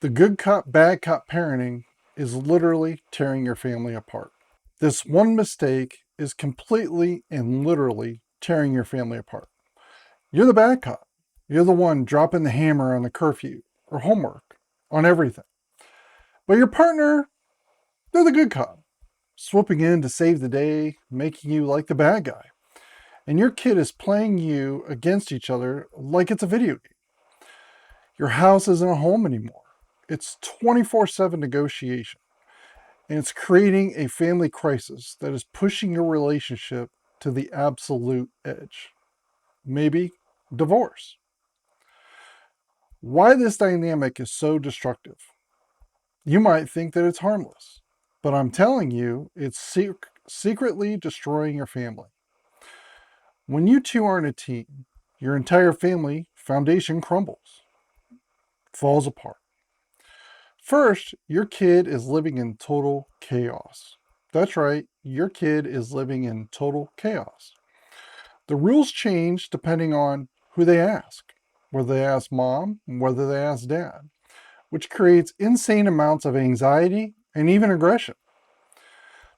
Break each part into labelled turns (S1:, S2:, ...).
S1: The good cop, bad cop parenting is literally tearing your family apart. This one mistake is completely and literally tearing your family apart. You're the bad cop. You're the one dropping the hammer on the curfew or homework, on everything. But your partner, they're the good cop, swooping in to save the day, making you like the bad guy. And your kid is playing you against each other like it's a video game. Your house isn't a home anymore. It's 24/7 negotiation. And it's creating a family crisis that is pushing your relationship to the absolute edge. Maybe divorce. Why this dynamic is so destructive? You might think that it's harmless, but I'm telling you, it's secretly destroying your family. When you two aren't a team, your entire family foundation crumbles, falls apart. First, your kid is living in total chaos. That's right, your kid is living in total chaos. The rules change depending on who they ask, whether they ask mom, whether they ask dad, which creates insane amounts of anxiety and even aggression.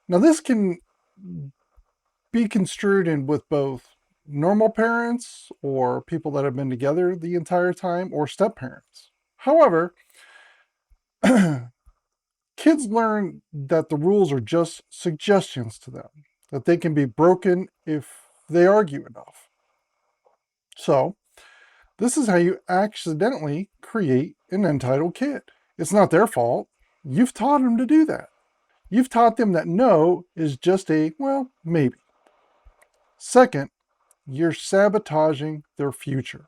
S1: Now, this can be construed in with both normal parents or people that have been together the entire time or step parents. However, kids learn that the rules are just suggestions to them, that they can be broken if they argue enough. So, this is how you accidentally create an entitled kid. It's not their fault. You've taught them to do that. You've taught them that no is just a, well, maybe. Second, you're sabotaging their future.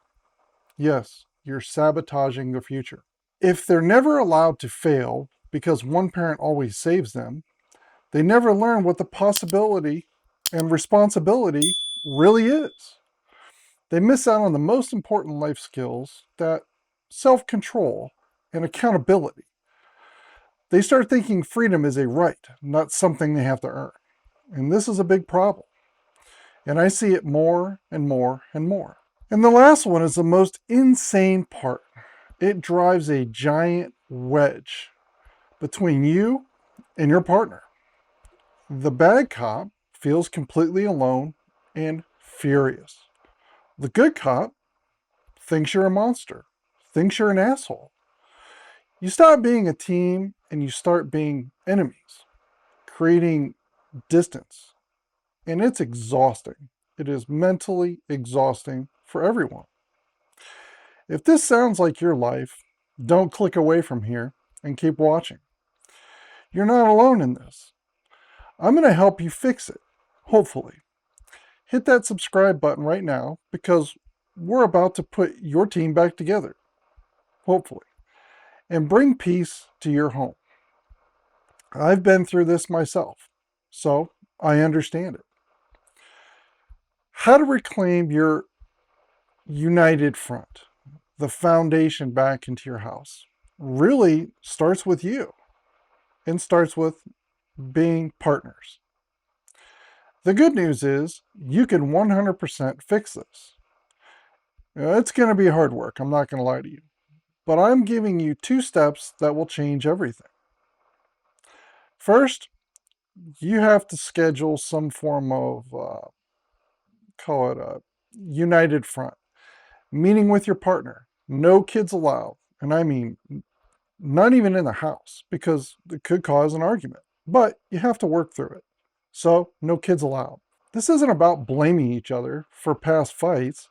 S1: Yes, you're sabotaging their future. If they're never allowed to fail because one parent always saves them, they never learn what the possibility and responsibility really is. They miss out on the most important life skills, that self-control and accountability. They start thinking freedom is a right, not something they have to earn. And this is a big problem. And I see it more and more and more. And the last one is the most insane part. It drives a giant wedge between you and your partner. The bad cop feels completely alone and furious. The good cop thinks you're a monster, thinks you're an asshole. You stop being a team and you start being enemies, creating distance. And it's exhausting. It is mentally exhausting for everyone. If this sounds like your life, don't click away from here and keep watching. You're not alone in this. I'm going to help you fix it, hopefully. Hit that subscribe button right now because we're about to put your team back together, hopefully, and bring peace to your home. I've been through this myself, so I understand it. How to reclaim your united front, the foundation back into your house, really starts with you and starts with being partners. The good news is you can 100% fix this. It's going to be hard work, I'm not going to lie to you. But I'm giving you 2 steps that will change everything. First, you have to schedule some form of, call it a united front, meeting with your partner. No kids allowed. And I mean, not even in the house, because it could cause an argument. But you have to work through it. So, no kids allowed. This isn't about blaming each other for past fights.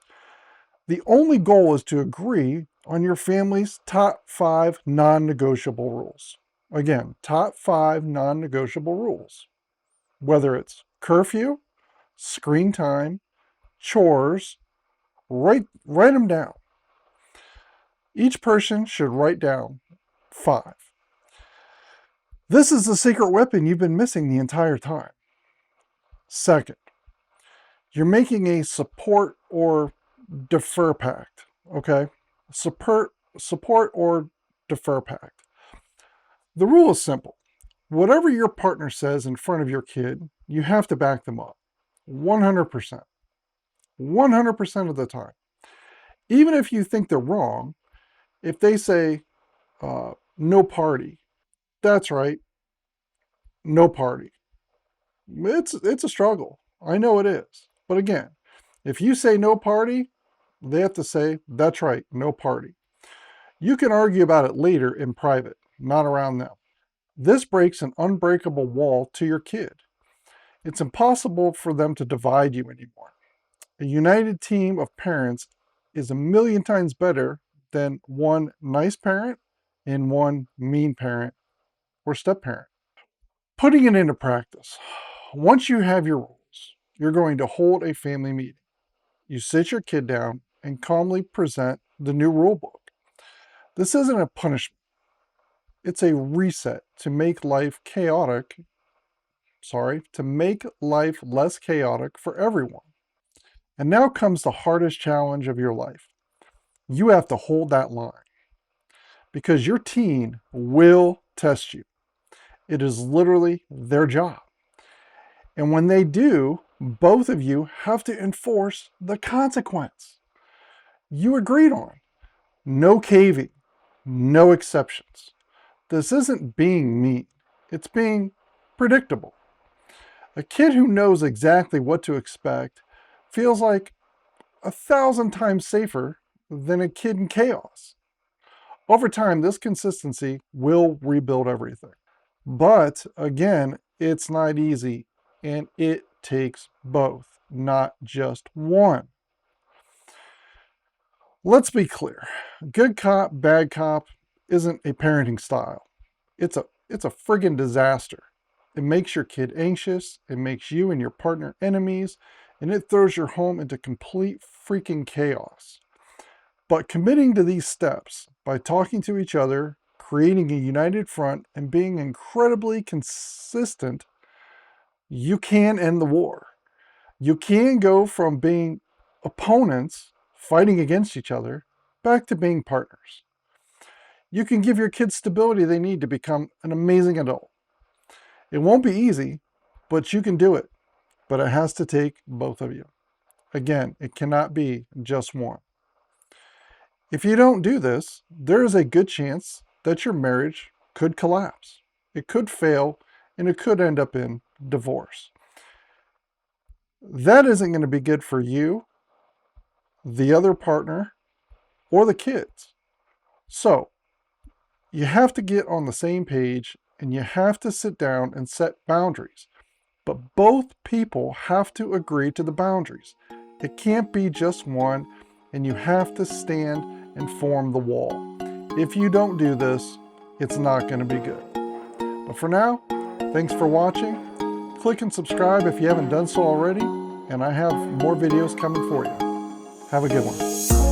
S1: The only goal is to agree on your family's top 5 non-negotiable rules. Again, top 5 non-negotiable rules. Whether it's curfew, screen time, chores, write them down. Each person should write down 5. This is the secret weapon you've been missing the entire time. Second, you're making a support or defer pact, okay? Support or defer pact. The rule is simple. Whatever your partner says in front of your kid, you have to back them up. 100%. 100% of the time. Even if you think they're wrong, if they say, no party. That's right, no party. It's a struggle. I know it is. But again, if you say no party, they have to say, that's right, no party. You can argue about it later in private, not around them. This breaks an unbreakable wall to your kid. It's impossible for them to divide you anymore. A united team of parents is a million times better than one nice parent and one mean parent or step parent. Putting it into practice. Once you have your rules, you're going to hold a family meeting. You sit your kid down and calmly present the new rule book. This isn't a punishment. It's a reset to make life less chaotic for everyone. And now comes the hardest challenge of your life. You have to hold that line because your teen will test you. It is literally their job. And when they do, both of you have to enforce the consequence you agreed on. No caving, no exceptions. This isn't being mean, it's being predictable. A kid who knows exactly what to expect feels like 1,000 times safer than a kid in chaos. Over time, this consistency will rebuild everything. But again, it's not easy, and it takes both, not just one. Let's be clear. Good cop, bad cop isn't a parenting style. It's a friggin' disaster. It makes your kid anxious, it makes you and your partner enemies, and it throws your home into complete freaking chaos. But committing to these steps by talking to each other, creating a united front, and being incredibly consistent, you can end the war. You can go from being opponents fighting against each other back to being partners. You can give your kids stability they need to become an amazing adult. It won't be easy, but you can do it. But it has to take both of you. Again, it cannot be just one. If you don't do this, there is a good chance that your marriage could collapse. It could fail, and it could end up in divorce. That isn't going to be good for you, the other partner, or the kids. So, you have to get on the same page and you have to sit down and set boundaries. But both people have to agree to the boundaries. It can't be just one, and you have to stand and form the wall. If you don't do this, it's not going to be good. But for now, thanks for watching. Click and subscribe if you haven't done so already, and I have more videos coming for you. Have a good one.